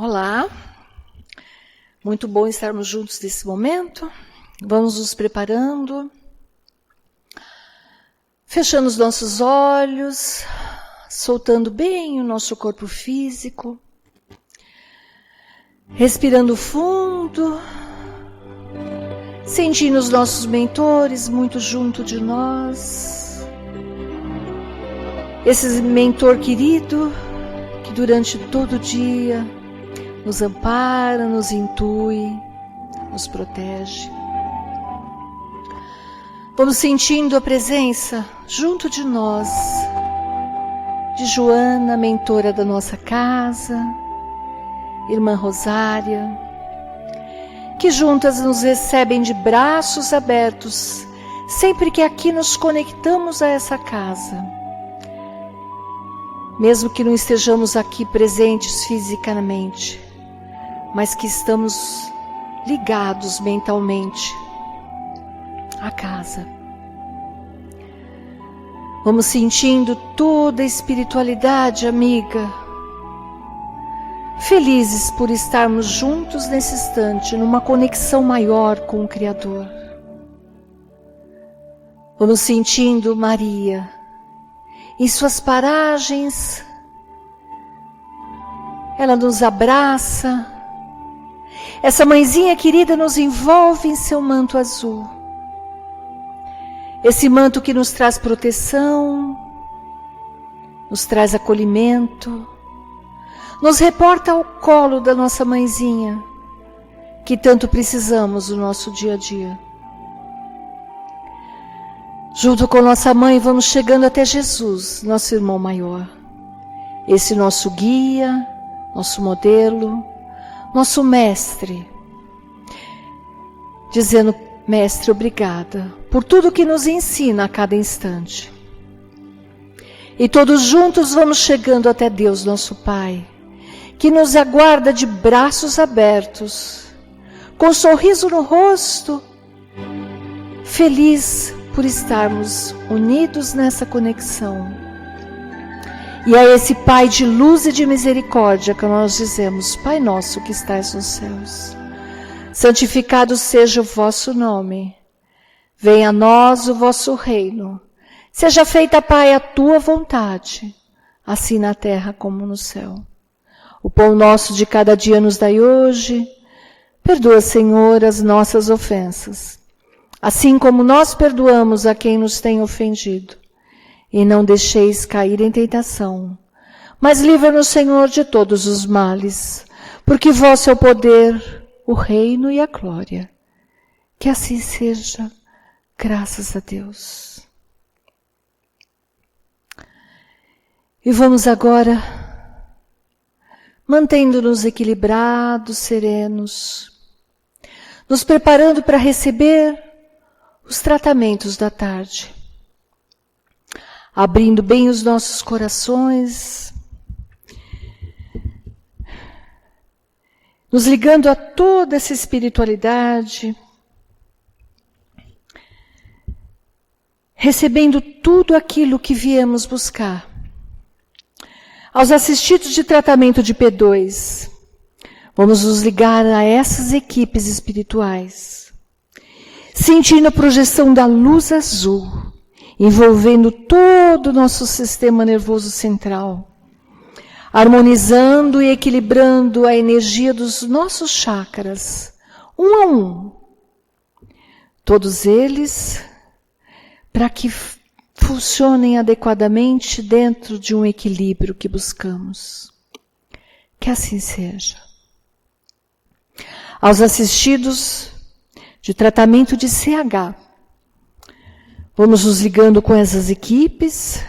Olá, muito bom estarmos juntos nesse momento. Vamos nos preparando, fechando os nossos olhos, soltando bem o nosso corpo físico, respirando fundo, sentindo os nossos mentores muito junto de nós. Esse mentor querido que durante todo o dia nos ampara, nos intui, nos protege. Vamos sentindo a presença junto de nós, de Joana, mentora da nossa casa, irmã Rosária, que juntas nos recebem de braços abertos, sempre que aqui nos conectamos a essa casa. Mesmo que não estejamos aqui presentes fisicamente, mas que estamos ligados mentalmente à casa. Vamos sentindo toda a espiritualidade amiga, felizes por estarmos juntos nesse instante, numa conexão maior com o Criador. Vamos sentindo Maria em suas paragens, ela nos abraça. Essa mãezinha querida nos envolve em seu manto azul. Esse manto que nos traz proteção, nos traz acolhimento, nos reporta ao colo da nossa mãezinha, que tanto precisamos no nosso dia a dia. Junto com nossa mãe vamos chegando até Jesus, nosso irmão maior. Esse nosso guia, nosso modelo, nosso mestre, dizendo: mestre, obrigada por tudo que nos ensina a cada instante. E todos juntos vamos chegando até Deus, nosso Pai, que nos aguarda de braços abertos, com um sorriso no rosto, feliz por estarmos unidos nessa conexão. E é esse Pai de luz e de misericórdia que nós dizemos: Pai nosso que estais nos céus, santificado seja o vosso nome, venha a nós o vosso reino, seja feita, Pai, a tua vontade, assim na terra como no céu. O pão nosso de cada dia nos dai hoje, perdoa, Senhor, as nossas ofensas, assim como nós perdoamos a quem nos tem ofendido. E não deixeis cair em tentação, mas livra-nos, Senhor, de todos os males, porque vosso é o poder, o reino e a glória. Que assim seja, graças a Deus. E vamos agora, mantendo-nos equilibrados, serenos, nos preparando para receber os tratamentos da tarde. Abrindo bem os nossos corações, nos ligando a toda essa espiritualidade, recebendo tudo aquilo que viemos buscar. Aos assistidos de tratamento de P2, vamos nos ligar a essas equipes espirituais, sentindo a projeção da luz azul, envolvendo todo o nosso sistema nervoso central, harmonizando e equilibrando a energia dos nossos chakras, um a um. Todos eles, para que funcionem adequadamente dentro de um equilíbrio que buscamos. Que assim seja. Aos assistidos de tratamento de CH, vamos nos ligando com essas equipes,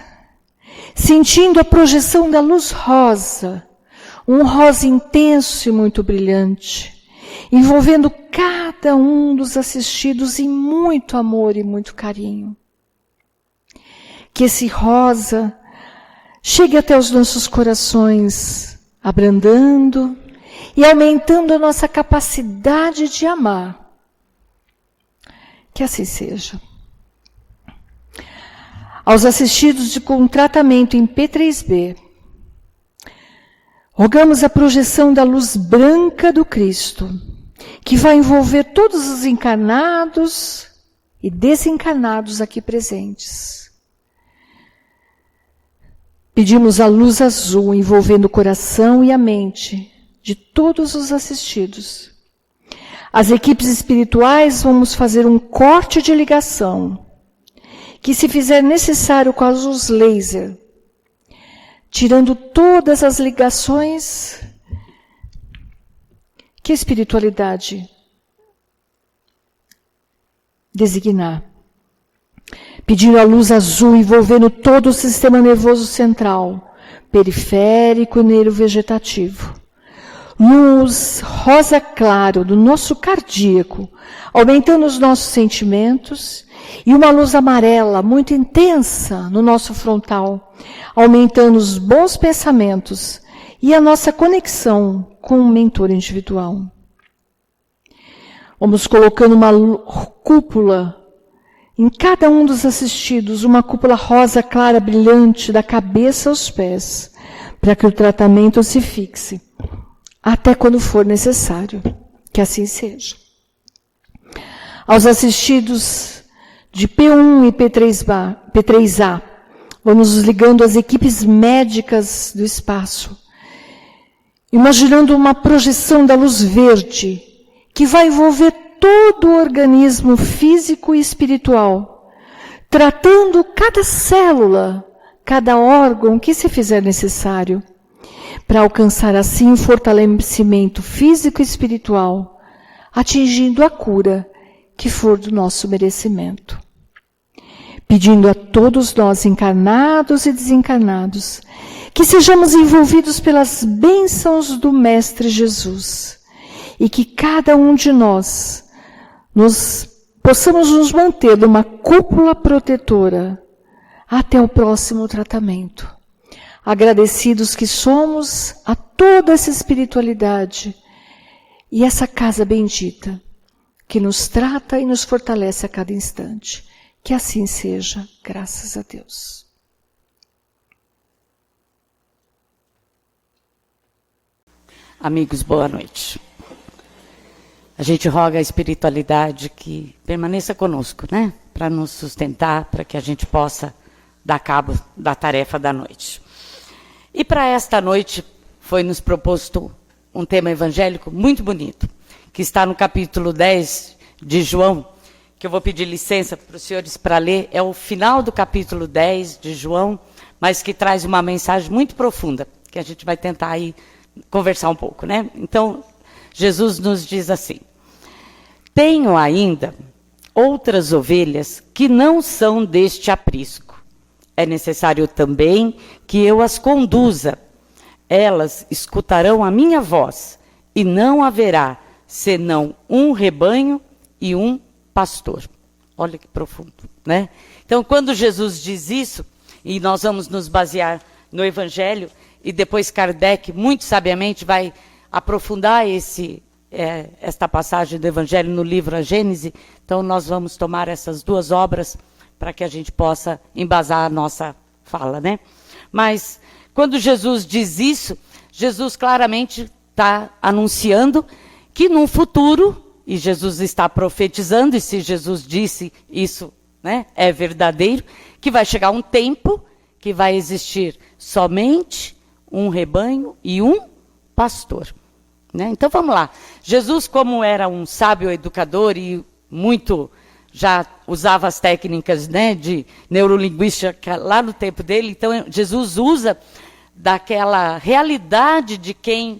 sentindo a projeção da luz rosa, um rosa intenso e muito brilhante, envolvendo cada um dos assistidos em muito amor e muito carinho. Que esse rosa chegue até os nossos corações, abrandando e aumentando a nossa capacidade de amar. Que assim seja. Aos assistidos com tratamento em P3B, Rogamos a projeção da luz branca do Cristo, que vai envolver todos os encarnados e desencarnados aqui presentes. Pedimos a luz azul envolvendo o coração e a mente de todos os assistidos. As equipes espirituais vamos fazer um corte de ligação, que se fizer necessário com a luz laser, tirando todas as ligações que a espiritualidade designar. Pedindo a luz azul envolvendo todo o sistema nervoso central, periférico e neurovegetativo. Luz rosa claro do nosso cardíaco, aumentando os nossos sentimentos, e uma luz amarela muito intensa no nosso frontal, aumentando os bons pensamentos e a nossa conexão com o mentor individual. Vamos colocando uma cúpula em cada um dos assistidos, uma cúpula rosa clara brilhante da cabeça aos pés, para que o tratamento se fixe, até quando for necessário, que assim seja. Aos assistidos de P1 e P3A, vamos nos ligando às equipes médicas do espaço, imaginando uma projeção da luz verde, que vai envolver todo o organismo físico e espiritual, tratando cada célula, cada órgão que se fizer necessário, para alcançar assim o fortalecimento físico e espiritual, atingindo a cura que for do nosso merecimento. Pedindo a todos nós, encarnados e desencarnados, que sejamos envolvidos pelas bênçãos do Mestre Jesus e que cada um de nós possamos nos manter numa cúpula protetora até o próximo tratamento. Agradecidos que somos a toda essa espiritualidade e essa casa bendita que nos trata e nos fortalece a cada instante. Que assim seja, graças a Deus. Amigos, boa noite. A gente roga a espiritualidade que permaneça conosco, né? Para nos sustentar, para que a gente possa dar cabo da tarefa da noite. E para esta noite foi nos proposto um tema evangélico muito bonito, que está no capítulo 10 de João, que eu vou pedir licença para os senhores para ler. É o final do capítulo 10 de João, mas que traz uma mensagem muito profunda, que a gente vai tentar aí conversar um pouco, né? Então, Jesus nos diz assim: tenho ainda outras ovelhas que não são deste aprisco. É necessário também que eu as conduza. Elas escutarão a minha voz, e não haverá senão um rebanho e um pastor. Olha que profundo, né? Então, quando Jesus diz isso, e nós vamos nos basear no Evangelho, e depois Kardec, muito sabiamente, vai aprofundar esta passagem do Evangelho no livro A Gênese. Então, nós vamos tomar essas duas obras para que a gente possa embasar a nossa fala, né? Mas, quando Jesus diz isso, Jesus claramente está anunciando que num futuro, e Jesus está profetizando, e se Jesus disse isso, né, é verdadeiro, que vai chegar um tempo que vai existir somente um rebanho e um pastor. Né? Então vamos lá. Jesus, como era um sábio educador e muito já usava as técnicas, né, de neurolinguística lá no tempo dele, então Jesus usa daquela realidade de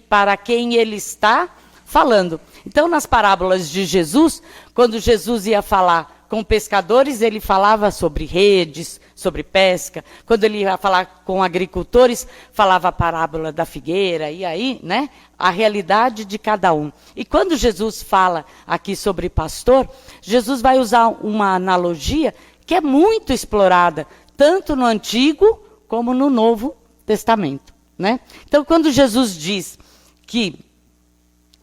para quem ele está falando. Então, nas parábolas de Jesus, quando Jesus ia falar com pescadores, ele falava sobre redes, sobre pesca. Quando ele ia falar com agricultores, falava a parábola da figueira, e aí, né, a realidade de cada um. E quando Jesus fala aqui sobre pastor, Jesus vai usar uma analogia que é muito explorada, tanto no Antigo como no Novo Testamento, né? Então, quando Jesus diz que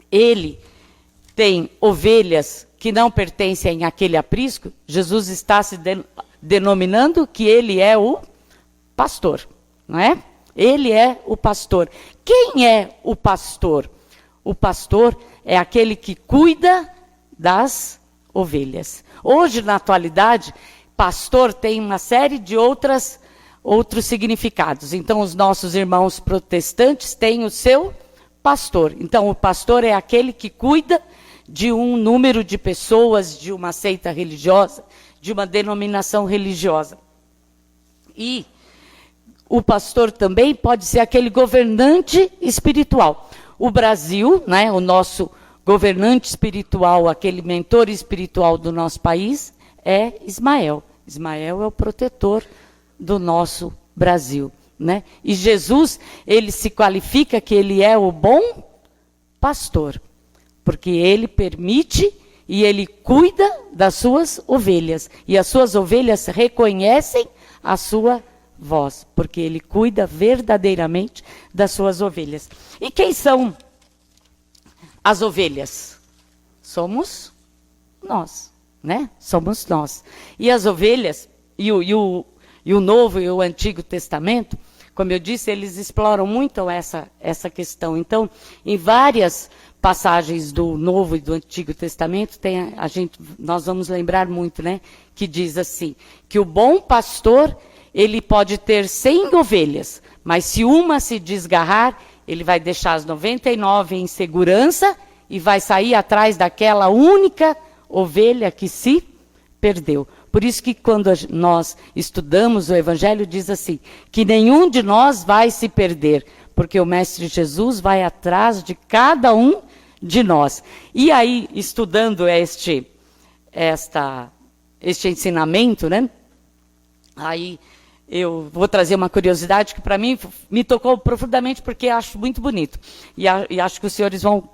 ele tem ovelhas que não pertencem àquele aprisco, Jesus está se denominando que ele é o pastor, não é? Ele é o pastor. Quem é o pastor? O pastor é aquele que cuida das ovelhas. Hoje, na atualidade, pastor tem uma série de outros significados. Então, os nossos irmãos protestantes têm o seu pastor. Então, o pastor é aquele que cuida de um número de pessoas, de uma seita religiosa, de uma denominação religiosa. E o pastor também pode ser aquele governante espiritual. O Brasil, né, o nosso governante espiritual, aquele mentor espiritual do nosso país, é Ismael. Ismael é o protetor do nosso Brasil, né? E Jesus, ele se qualifica que ele é o bom pastor, porque ele permite e ele cuida das suas ovelhas. E as suas ovelhas reconhecem a sua voz, porque ele cuida verdadeiramente das suas ovelhas. E quem são as ovelhas? Somos nós, né? Somos nós. E as ovelhas, e o Novo e o Antigo Testamento, como eu disse, eles exploram muito essa questão. Então, em várias passagens do Novo e do Antigo Testamento, nós vamos lembrar muito, né? Que diz assim, que o bom pastor, ele pode ter 100 ovelhas, mas se uma se desgarrar, ele vai deixar as 99 em segurança e vai sair atrás daquela única ovelha que se perdeu. Por isso que quando nós estudamos o Evangelho, diz assim, que nenhum de nós vai se perder, porque o Mestre Jesus vai atrás de cada um de nós. E aí, estudando este ensinamento, né? Aí eu vou trazer uma curiosidade que para mim me tocou profundamente, porque acho muito bonito. E acho que os senhores vão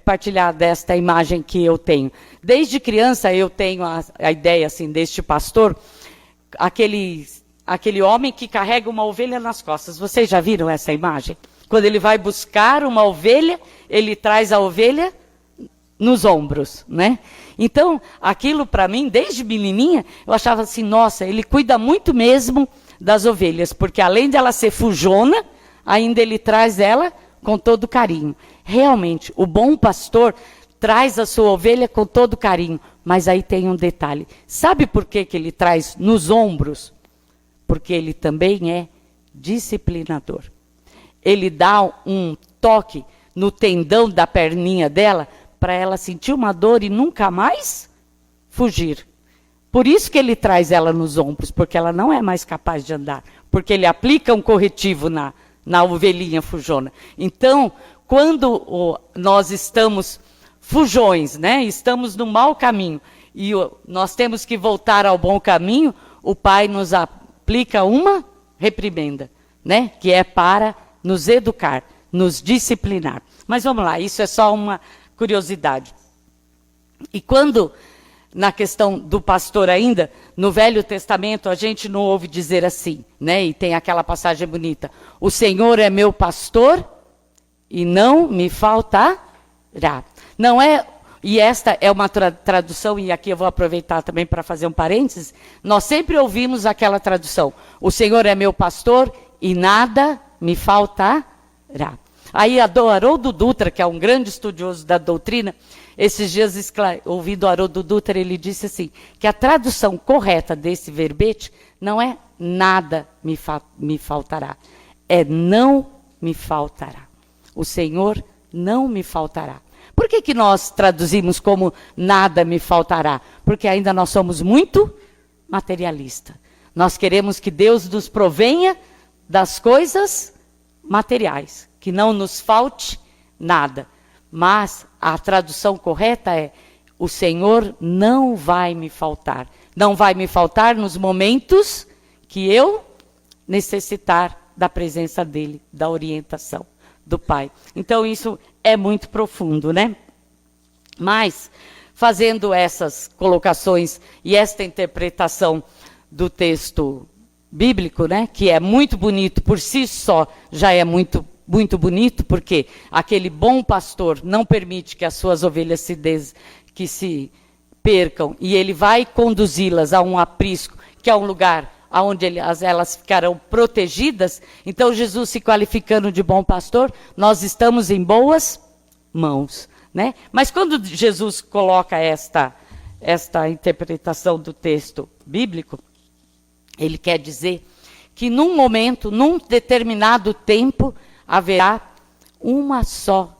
partilhar desta imagem que eu tenho. Desde criança eu tenho a ideia assim, deste pastor, aquele homem que carrega uma ovelha nas costas. Vocês já viram essa imagem? Quando ele vai buscar uma ovelha, ele traz a ovelha nos ombros, né? Então, aquilo para mim, desde menininha, eu achava assim, nossa, ele cuida muito mesmo das ovelhas, porque além de ela ser fujona, ainda ele traz ela com todo carinho. Realmente, o bom pastor traz a sua ovelha com todo carinho, mas aí tem um detalhe. Sabe por que ele traz nos ombros? Porque ele também é disciplinador. Ele dá um toque no tendão da perninha dela para ela sentir uma dor e nunca mais fugir. Por isso que ele traz ela nos ombros, porque ela não é mais capaz de andar, porque ele aplica um corretivo na ovelhinha fujona. Então, quando nós estamos fujões, né? Estamos no mau caminho e nós temos que voltar ao bom caminho, o Pai nos aplica uma reprimenda, né? Que é para nos educar, nos disciplinar. Mas vamos lá, isso é só uma curiosidade. E quando, na questão do pastor ainda, no Velho Testamento, a gente não ouve dizer assim, né? E tem aquela passagem bonita. O Senhor é meu pastor e não me faltará. Não é, e esta é uma tradução, e aqui eu vou aproveitar também para fazer um parênteses, nós sempre ouvimos aquela tradução, o Senhor é meu pastor e nada me faltará. Aí Haroldo Dutra, que é um grande estudioso da doutrina, esses dias ouvindo Haroldo Dutra, ele disse assim, que a tradução correta desse verbete não é nada me faltará, é não me faltará. O Senhor não me faltará. Por que nós traduzimos como nada me faltará? Porque ainda nós somos muito materialistas. Nós queremos que Deus nos provenha das coisas materiais, que não nos falte nada. Mas a tradução correta é, o Senhor não vai me faltar. Não vai me faltar nos momentos que eu necessitar da presença dele, da orientação do Pai. Então isso é muito profundo, né? Mas, fazendo essas colocações e esta interpretação do texto bíblico, né, que é muito bonito, por si só já é muito bonito, porque aquele bom pastor não permite que as suas ovelhas se percam, e ele vai conduzi-las a um aprisco, que é um lugar onde elas ficarão protegidas. Então, Jesus se qualificando de bom pastor, nós estamos em boas mãos, né? Mas quando Jesus coloca esta interpretação do texto bíblico, ele quer dizer que num momento, num determinado tempo, haverá uma só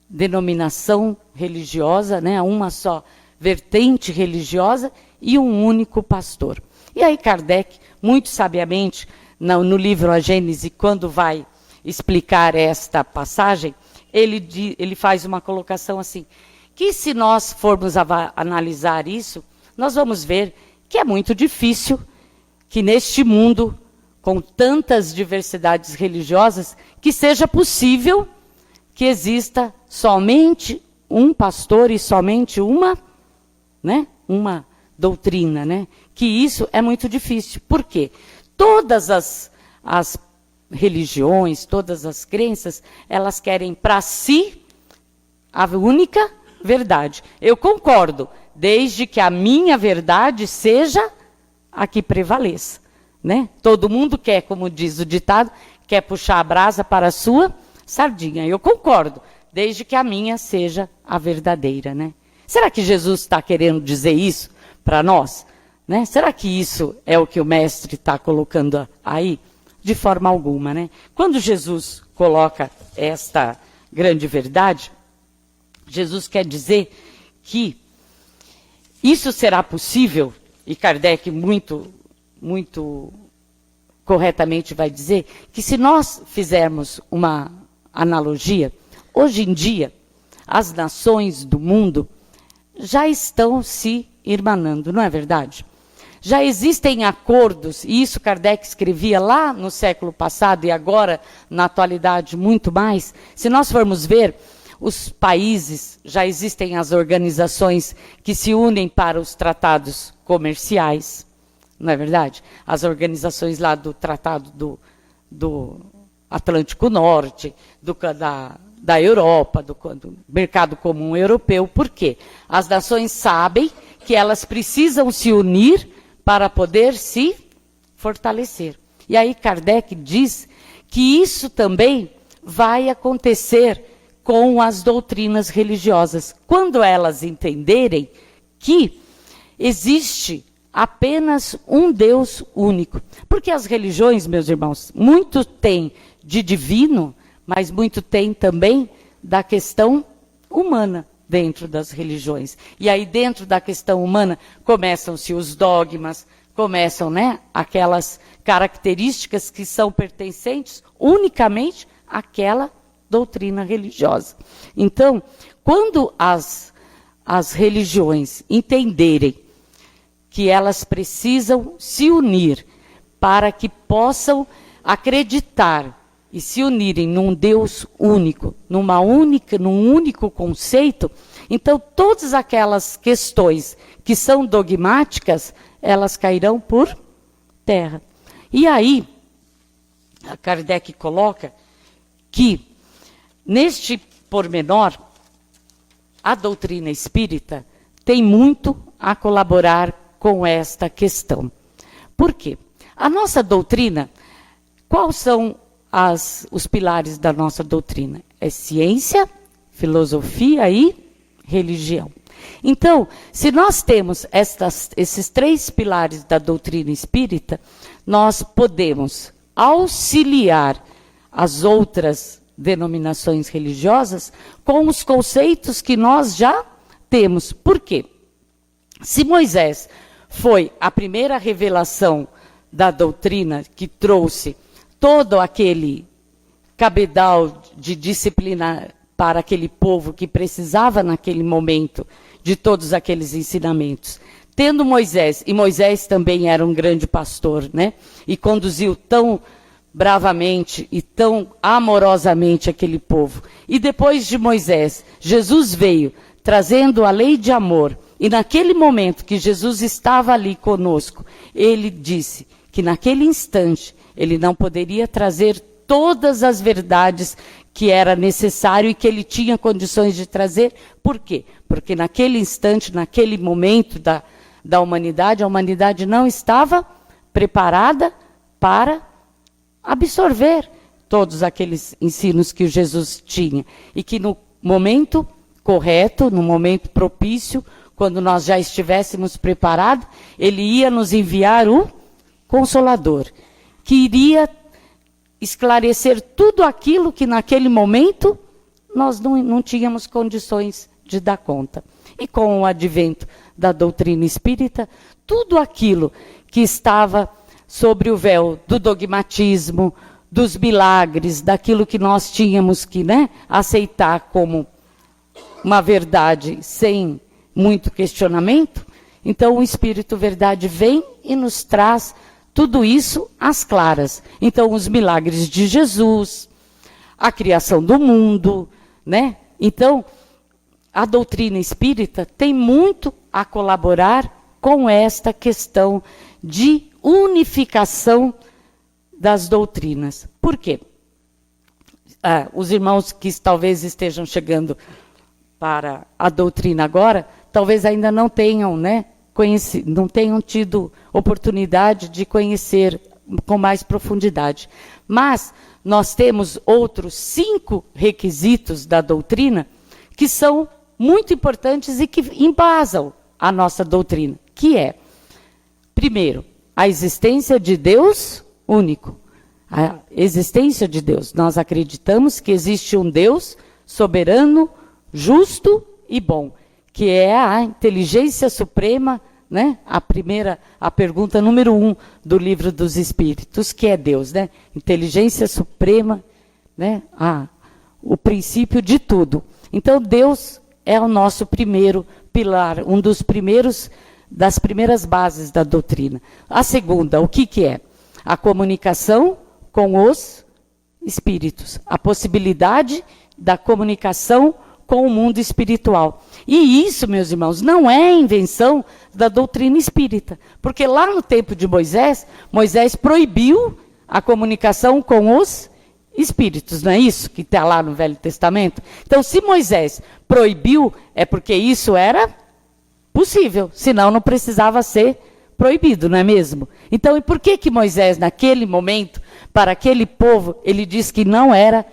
denominação religiosa, né? Uma só vertente religiosa e um único pastor. E aí Kardec, muito sabiamente, no livro A Gênese, quando vai explicar esta passagem, ele faz uma colocação assim, que se nós formos analisar isso, nós vamos ver que é muito difícil que neste mundo, com tantas diversidades religiosas, que seja possível que exista somente um pastor e somente uma doutrina, né? Que isso é muito difícil. Por quê? Todas as religiões, todas as crenças, elas querem para si a única verdade. Eu concordo, desde que a minha verdade seja a que prevaleça, né? Todo mundo quer, como diz o ditado, quer puxar a brasa para a sua sardinha. Eu concordo, desde que a minha seja a verdadeira, né? Será que Jesus está querendo dizer isso para nós? Né? Será que isso é o que o mestre está colocando aí? De forma alguma, né? Quando Jesus coloca esta grande verdade, Jesus quer dizer que isso será possível, e Kardec muito corretamente vai dizer, que se nós fizermos uma analogia, hoje em dia, as nações do mundo já estão se irmanando, não é verdade? Já existem acordos, e isso Kardec escrevia lá no século passado e agora, na atualidade, muito mais. Se nós formos ver, os países, já existem as organizações que se unem para os tratados comerciais, não é verdade? As organizações lá do Tratado do Atlântico Norte, da Europa, do Mercado Comum Europeu. Por quê? As nações sabem que elas precisam se unir para poder se fortalecer. E aí Kardec diz que isso também vai acontecer com as doutrinas religiosas, quando elas entenderem que existe apenas um Deus único. Porque as religiões, meus irmãos, muito tem de divino, mas muito tem também da questão humana dentro das religiões. E aí dentro da questão humana começam-se os dogmas, começam, né, aquelas características que são pertencentes unicamente àquela doutrina religiosa. Então, quando as religiões entenderem que elas precisam se unir para que possam acreditar e se unirem num Deus único, num único conceito, então todas aquelas questões que são dogmáticas, elas cairão por terra. E aí, a Kardec coloca que, neste pormenor, a doutrina espírita tem muito a colaborar com esta questão. Por quê? A nossa doutrina, quais são os pilares da nossa doutrina? É ciência, filosofia e religião. Então, se nós temos esses três pilares da doutrina espírita, nós podemos auxiliar as outras denominações religiosas com os conceitos que nós já temos. Por quê? Se Moisés foi a primeira revelação da doutrina que trouxe todo aquele cabedal de disciplina para aquele povo que precisava naquele momento de todos aqueles ensinamentos. Tendo Moisés, e Moisés também era um grande pastor, né? E conduziu tão bravamente e tão amorosamente aquele povo. E depois de Moisés, Jesus veio trazendo a lei de amor. E naquele momento que Jesus estava ali conosco, ele disse que naquele instante ele não poderia trazer todas as verdades que era necessário e que ele tinha condições de trazer. Por quê? Porque naquele instante, naquele momento da humanidade, a humanidade não estava preparada para absorver todos aqueles ensinos que Jesus tinha. E que no momento correto, no momento propício, quando nós já estivéssemos preparados, ele ia nos enviar o Consolador, que iria esclarecer tudo aquilo que naquele momento nós não tínhamos condições de dar conta. E com o advento da doutrina espírita, tudo aquilo que estava sobre o véu do dogmatismo, dos milagres, daquilo que nós tínhamos que, aceitar como uma verdade sem muito questionamento, então o Espírito Verdade vem e nos traz tudo isso às claras. Então os milagres de Jesus, a criação do mundo, Então a doutrina espírita tem muito a colaborar com esta questão de unificação das doutrinas. Por quê? Os irmãos que talvez estejam chegando para a doutrina agora, talvez ainda não tenham, não tenham tido oportunidade de conhecer com mais profundidade. Mas nós temos outros 5 requisitos da doutrina que são muito importantes e que embasam a nossa doutrina, que é, primeiro, a existência de Deus único. A existência de Deus. Nós acreditamos que existe um Deus soberano, justo e bom, que é a inteligência suprema, a pergunta número 1 do Livro dos Espíritos, que é Deus, Inteligência suprema, o princípio de tudo. Então Deus é o nosso primeiro pilar, das primeiras bases da doutrina. A segunda, o que é? A comunicação com os espíritos, a possibilidade da comunicação com o mundo espiritual. E isso, meus irmãos, não é invenção da doutrina espírita, porque lá no tempo de Moisés, Moisés proibiu a comunicação com os espíritos, não é isso que está lá no Velho Testamento? Então, se Moisés proibiu, é porque isso era possível, senão não precisava ser proibido, não é mesmo? Então, e por que Moisés, naquele momento, para aquele povo, ele disse que não era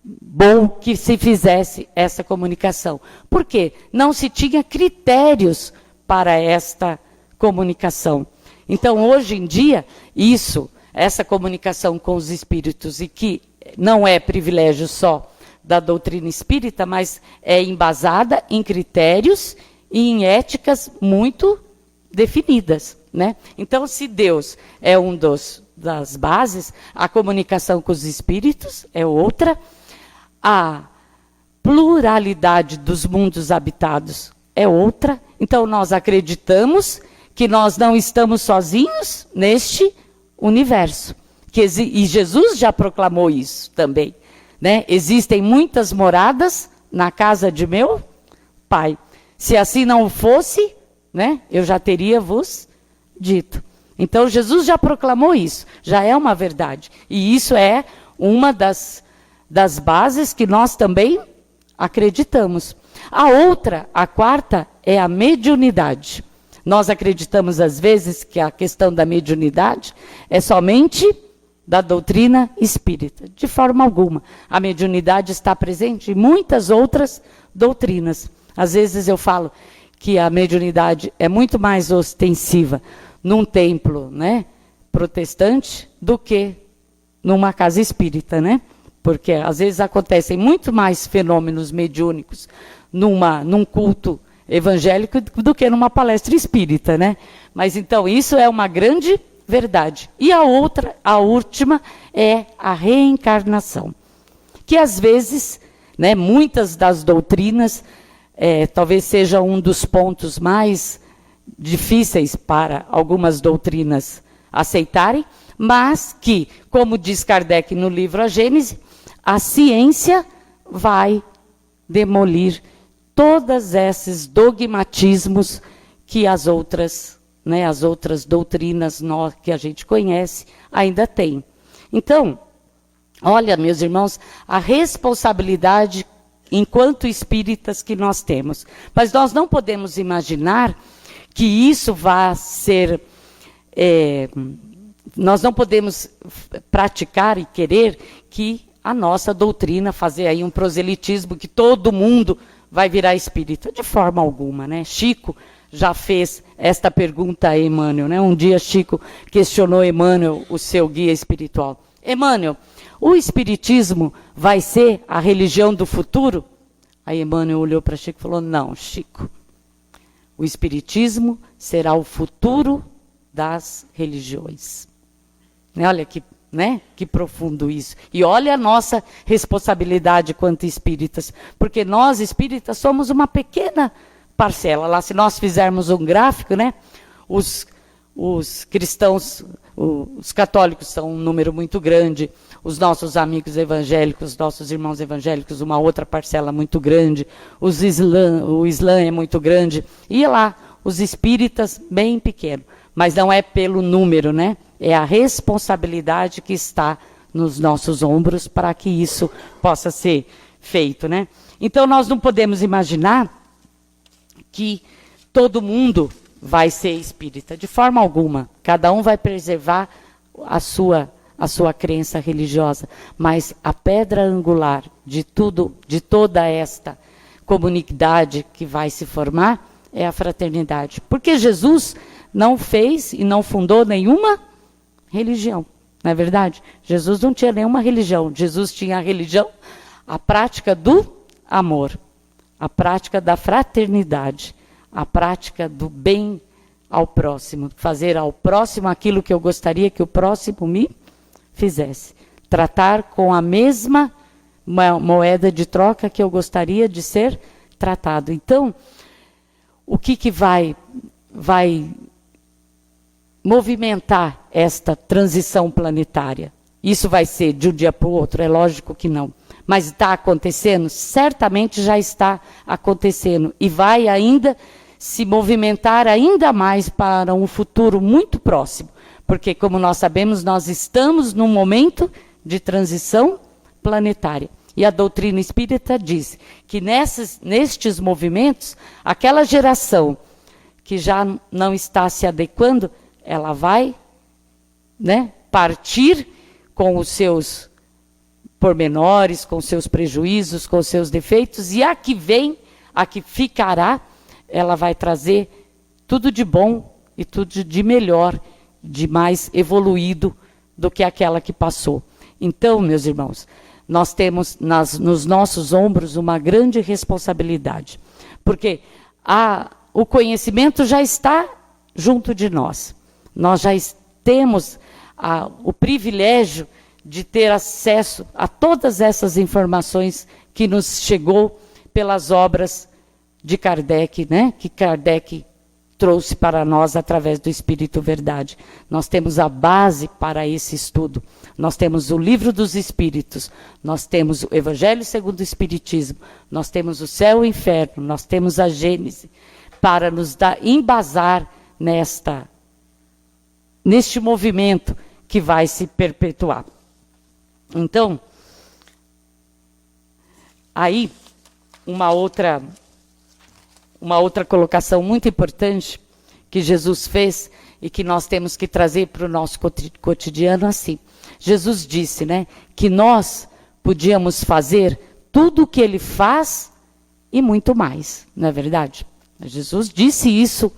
bom que se fizesse essa comunicação? Por quê? Não se tinha critérios para esta comunicação. Então, hoje em dia, essa comunicação com os espíritos, e que não é privilégio só da doutrina espírita, mas é embasada em critérios e em éticas muito definidas, Então, se Deus é das bases, a comunicação com os espíritos é outra, a pluralidade dos mundos habitados é outra. Então, nós acreditamos que nós não estamos sozinhos neste universo. E Jesus já proclamou isso também, Existem muitas moradas na casa de meu Pai. Se assim não fosse, eu já teria vos dito. Então, Jesus já proclamou isso, já é uma verdade. E isso é uma das bases que nós também acreditamos. A quarta, é a mediunidade. Nós acreditamos, às vezes, que a questão da mediunidade é somente da doutrina espírita. De forma alguma. A mediunidade está presente em muitas outras doutrinas. Às vezes eu falo que a mediunidade é muito mais ostensiva num templo, protestante, do que numa casa espírita, Porque às vezes acontecem muito mais fenômenos mediúnicos num culto evangélico do que numa palestra espírita, Mas então isso é uma grande verdade. E a última é a reencarnação, que às vezes, muitas das doutrinas, talvez seja um dos pontos mais difíceis para algumas doutrinas aceitarem, mas que, como diz Kardec no livro A Gênese, a ciência vai demolir todos esses dogmatismos que as outras doutrinas que a gente conhece ainda têm. Então, olha, meus irmãos, a responsabilidade enquanto espíritas que nós temos. Mas nós não podemos imaginar que isso vá ser nós não podemos praticar e querer que a nossa doutrina, fazer aí um proselitismo, que todo mundo vai virar espírita. De forma alguma, né? Chico já fez esta pergunta a Emmanuel, né? Um dia Chico questionou Emmanuel, o seu guia espiritual. Emmanuel, o espiritismo vai ser a religião do futuro? Aí Emmanuel olhou para Chico e falou, não, Chico, o espiritismo será o futuro das religiões. Olha que, né, que profundo isso. E olha a nossa responsabilidade quanto espíritas, porque nós espíritas somos uma pequena parcela. Lá, se nós fizermos um gráfico, né, os cristãos, os católicos são um número muito grande, os nossos amigos evangélicos, nossos irmãos evangélicos, uma outra parcela muito grande, o Islã é muito grande, e lá, os espíritas bem pequeno. Mas não é pelo número, né? É a responsabilidade que está nos nossos ombros para que isso possa ser feito, né? Então, nós não podemos imaginar que todo mundo vai ser espírita, de forma alguma. Cada um vai preservar a sua crença religiosa, mas a pedra angular de tudo, de toda esta comunidade que vai se formar, é a fraternidade. Porque Jesus não fez e não fundou nenhuma religião, não é verdade? Jesus não tinha nenhuma religião. Jesus tinha a religião, a prática do amor, a prática da fraternidade, a prática do bem ao próximo, fazer ao próximo aquilo que eu gostaria que o próximo me fizesse. Tratar com a mesma moeda de troca que eu gostaria de ser tratado. Então, o que vai movimentar esta transição planetária? Isso vai ser de um dia para o outro? É lógico que não. Mas está acontecendo? Certamente já está acontecendo. E vai ainda se movimentar ainda mais para um futuro muito próximo. Porque, como nós sabemos, nós estamos num momento de transição planetária. E a doutrina espírita diz que nestes movimentos, aquela geração que já não está se adequando, ela vai, né, partir com os seus pormenores, com os seus prejuízos, com os seus defeitos, e a que vem, a que ficará, ela vai trazer tudo de bom e tudo de melhor, de mais evoluído do que aquela que passou. Então, meus irmãos, nós temos nos nossos ombros uma grande responsabilidade, porque o conhecimento já está junto de nós. Nós já temos o privilégio de ter acesso a todas essas informações que nos chegou pelas obras de Kardec, né? Que Kardec trouxe para nós através do Espírito Verdade. Nós temos a base para esse estudo. Nós temos o Livro dos Espíritos, nós temos o Evangelho segundo o Espiritismo, nós temos o Céu e o Inferno, nós temos a Gênese, para nos embasar neste movimento que vai se perpetuar. Então, aí, uma outra colocação muito importante que Jesus fez e que nós temos que trazer para o nosso cotidiano assim. Jesus disse, né, que nós podíamos fazer tudo o que ele faz e muito mais, não é verdade? Jesus disse isso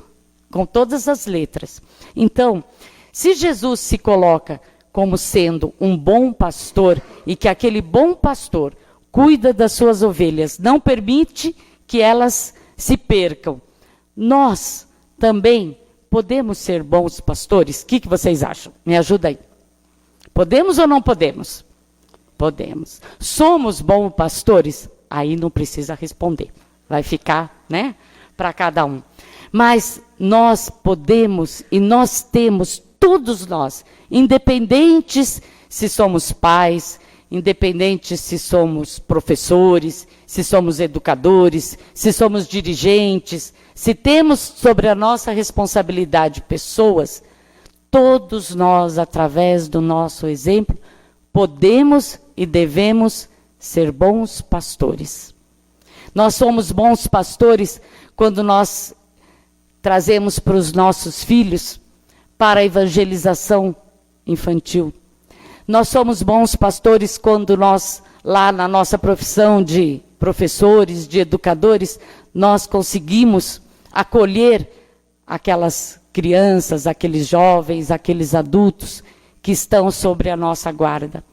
com todas as letras. Então, se Jesus se coloca como sendo um bom pastor e que aquele bom pastor cuida das suas ovelhas, não permite que elas se percam, nós também podemos ser bons pastores? O que vocês acham? Me ajuda aí. Podemos ou não podemos? Podemos. Somos bons pastores? Aí não precisa responder. Vai ficar, né, para cada um. Mas nós podemos e nós temos, todos nós, independentes se somos pais, independente se somos professores, se somos educadores, se somos dirigentes, se temos sobre a nossa responsabilidade pessoas, todos nós, através do nosso exemplo, podemos e devemos ser bons pastores. Nós somos bons pastores quando nós trazemos para os nossos filhos, para a evangelização infantil. Nós somos bons pastores quando nós, lá na nossa profissão de professores, de educadores, nós conseguimos acolher aquelas crianças, aqueles jovens, aqueles adultos que estão sobre a nossa guarda.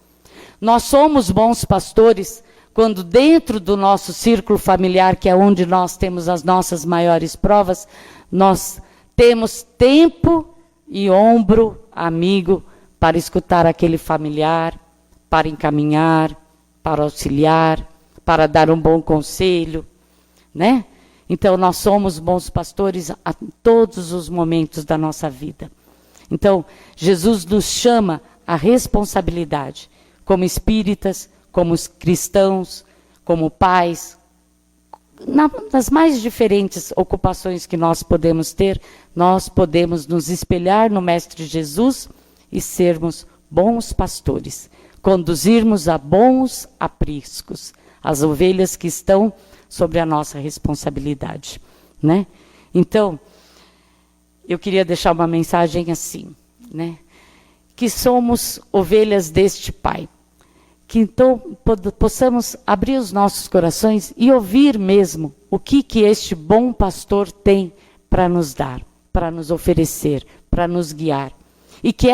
Nós somos bons pastores quando dentro do nosso círculo familiar, que é onde nós temos as nossas maiores provas, nós temos tempo e ombro amigo para escutar aquele familiar, para encaminhar, para auxiliar, para dar um bom conselho, né? Então, nós somos bons pastores a todos os momentos da nossa vida. Então, Jesus nos chama à responsabilidade, como espíritas, como cristãos, como pais, nas mais diferentes ocupações que nós podemos ter, nós podemos nos espelhar no Mestre Jesus e sermos bons pastores, conduzirmos a bons apriscos, as ovelhas que estão sobre a nossa responsabilidade, né? Então, eu queria deixar uma mensagem assim, né? Que somos ovelhas deste Pai. Que então possamos abrir os nossos corações e ouvir mesmo o que este bom pastor tem para nos dar, para nos oferecer, para nos guiar. E que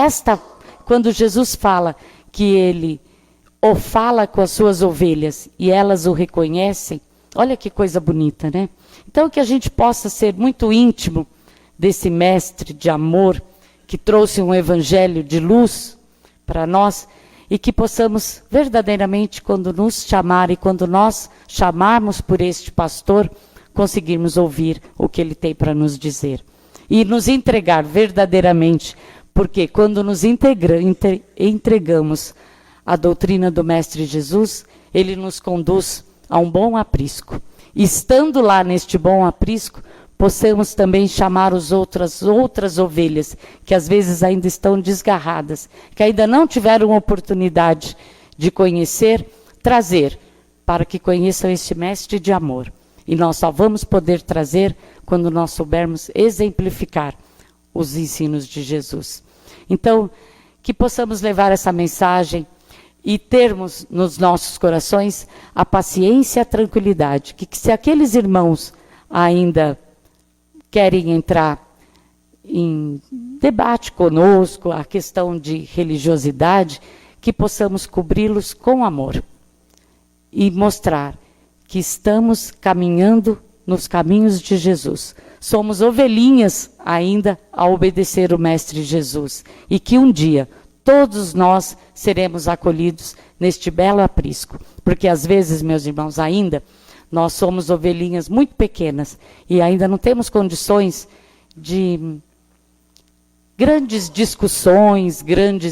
quando Jesus fala que ele o fala com as suas ovelhas e elas o reconhecem, olha que coisa bonita, né? Então que a gente possa ser muito íntimo desse mestre de amor que trouxe um evangelho de luz para nós e que possamos verdadeiramente, quando nos chamar e quando nós chamarmos por este pastor, conseguirmos ouvir o que ele tem para nos dizer. E nos entregar verdadeiramente, porque quando nos entregamos à doutrina do Mestre Jesus, ele nos conduz a um bom aprisco. E estando lá neste bom aprisco, possamos também chamar as outras ovelhas, que às vezes ainda estão desgarradas, que ainda não tiveram oportunidade de conhecer, trazer, para que conheçam este mestre de amor. E nós só vamos poder trazer quando nós soubermos exemplificar os ensinos de Jesus. Então, que possamos levar essa mensagem e termos nos nossos corações a paciência e a tranquilidade, que se aqueles irmãos ainda querem entrar em debate conosco, a questão de religiosidade, que possamos cobri-los com amor e mostrar que estamos caminhando nos caminhos de Jesus. Somos ovelhinhas ainda a obedecer o Mestre Jesus e que um dia todos nós seremos acolhidos neste belo aprisco, porque às vezes, meus irmãos, ainda nós somos ovelhinhas muito pequenas e ainda não temos condições de grandes discussões,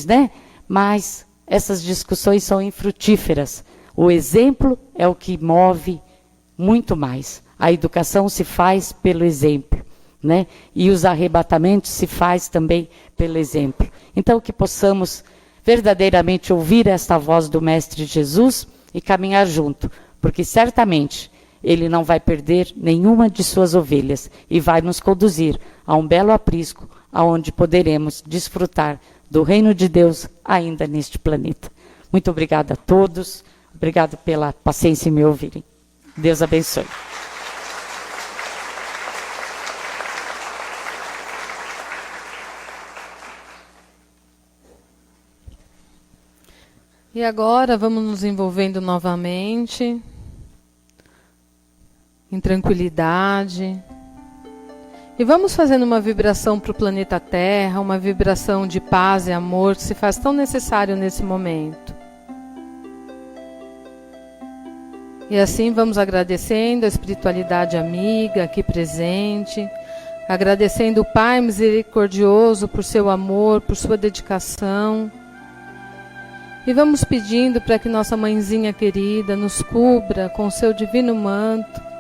né? Mas essas discussões são infrutíferas. O exemplo é o que move muito mais. A educação se faz pelo exemplo, né? E os arrebatamentos se faz também pelo exemplo. Então que possamos verdadeiramente ouvir esta voz do Mestre Jesus e caminhar junto, porque certamente ele não vai perder nenhuma de suas ovelhas e vai nos conduzir a um belo aprisco, aonde poderemos desfrutar do reino de Deus ainda neste planeta. Muito obrigada a todos, obrigado pela paciência em me ouvirem. Deus abençoe. E agora vamos nos envolvendo novamente em tranquilidade. E vamos fazendo uma vibração para o planeta Terra, uma vibração de paz e amor que se faz tão necessário nesse momento. E assim vamos agradecendo a espiritualidade amiga aqui presente, agradecendo o Pai misericordioso por seu amor, por sua dedicação. E vamos pedindo para que nossa mãezinha querida nos cubra com o seu divino manto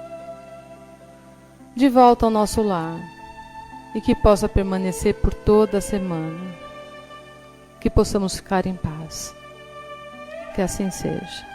de volta ao nosso lar e que possa permanecer por toda a semana. Que possamos ficar em paz. Que assim seja.